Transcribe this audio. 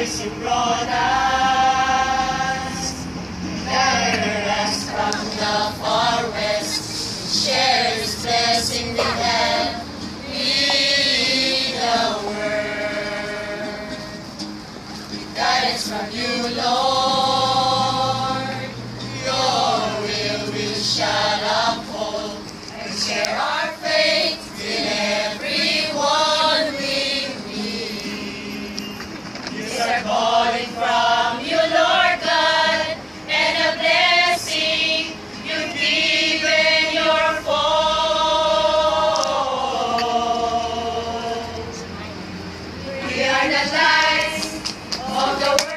grace you brought us. Gather us from the far west, share His blessing with every the word. Guidance from you, Lord, your will shall uphold, and share our faith in everyone we meet. These are calling from you, Lord God, and a blessing you've given your fold. We are the lights of the world.